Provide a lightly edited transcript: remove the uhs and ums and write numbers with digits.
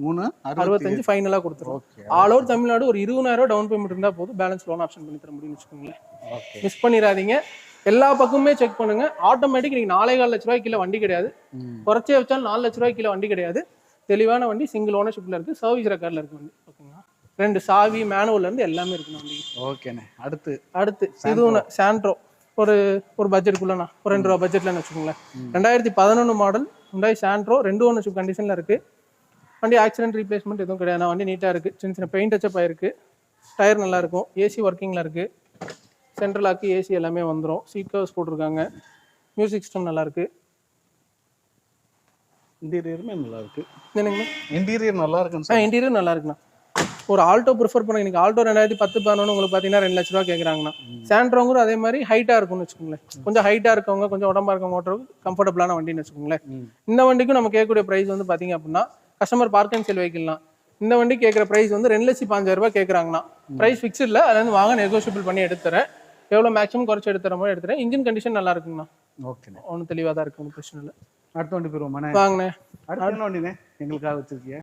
3,65 ஃபைனலா கொடுத்துருவோம். All over Tamil Nadu ஒரு 20,000 டவுன் பேமெண்ட் இருந்தா போதும், பேலன்ஸ் லோன் ஆப்ஷன் பண்ணி தர முடியும்னு வச்சுக்கோங்களேன். மிஸ் பண்ணிடாதீங்க. எல்லா பக்கமுமே செக் பண்ணுங்க. ஆட்டோமேட்டிக் நீங்க 4,4 லட்ச ரூபாய் கீழே வண்டி கிடையாது. குறைச்சே வச்சாலும் 4 லட்ச ரூபாய் கீழே வண்டி கிடையாது. தெளிவான வண்டி, சிங்கிள் ஓனர்ஷிப்ல இருக்கு, சர்வீஸ் ரெக்கார்ட்ல இருக்கு வண்டி. ஓகேங்களா, 2 சாவி மேனுவல்ல இருந்து எல்லாமே இருக்கு வண்டி. ஓகேண்ணே. அடுத்து இதுவும் சாண்ட்ரோ ஒரு பட்ஜெட்டுக்குள்ளண்ணா, ஒரு 2 ரூபா பட்ஜெட்லன்னு வச்சுக்கோங்களேன். 2011 மாடல் Hyundai சாண்ட்ரோ, 2 ஓனர்ஷிப் கண்டிஷன்ல இருக்கு வண்டி. ஆக்சிடென்ட் ரீப்ளேஸ்மெண்ட் எதுவும் கிடையாது. வண்டி நீட்டா இருக்கு. சின்ன சின்ன பெயிண்ட் டச்சப் ஆயிருக்கு. டயர் நல்லா இருக்கும். ஏசி ஒர்க்கிங்ல இருக்கு. சென்ட்ரல் லாக்கு, ஏசி எல்லாமே வந்துடும். சீட் கவர்ஸ் போட்டிருக்காங்க. மியூசிக் சிஸ்டம் நல்லா இருக்கு. இன்டீரியருமே நல்லா இருக்கு. என்னங்க இன்டீரியர் நல்லா இருக்குன்னு இன்டீரியர் நல்லா இருக்குண்ணா. ஒரு ஆல்டோ ப்ரிஃபர் பண்ணுங்க. இன்னைக்கு ஆல்டோ 2010-11 உங்களுக்கு பார்த்தீங்கன்னா 2 லட்ச ரூபா கேட்குறாங்கண்ணா. சாண்ட்ரோங்கிற அதே மாதிரி ஹைட்டா இருக்கும்னு வச்சுக்கோங்களேன். கொஞ்சம் ஹைட்டா இருக்கவங்க, கொஞ்சம் உடம்பா இருக்கவங்க ஓட்டுறதுக்கு கம்ஃபர்டபுளான வண்டின்னு வச்சுக்கோங்களேன். இந்த வண்டிக்கும் நம்ம கேட்கக்கூடிய பிரைஸ் வந்து பார்த்தீங்க அப்படின்னா, கஸ்டமர் பார்க் அண்ட் செல் வெஹிக்கிள்லாம் இந்த வண்டி கேட்குற பிரைஸ் வந்து 2,05,000 ரூபாய் கேட்குறாங்கண்ணா. பிரைஸ் ஃபிக்ஸ்ட் இல்லை, அதுல இருந்து வாங்க நெகோஷியபிள் பண்ணி எடுத்துறேன். எவ்வளோ மேக்ஸிமம் குறைச்சி எடுத்துற மாதிரி எடுத்துறேன். இன்ஜின் கண்டிஷன் நல்லா இருக்குங்கண்ணா. ஓகேண்ணே. ஒன்றும் தெளிவாக தான் இருக்கு, ஒன்றும் பிரச்சனை இல்லை. அடுத்த வண்டி போயிருவோம். வாங்கண்ணே. அடுத்த வண்டினே எங்களுக்காக வச்சிருக்கீங்க?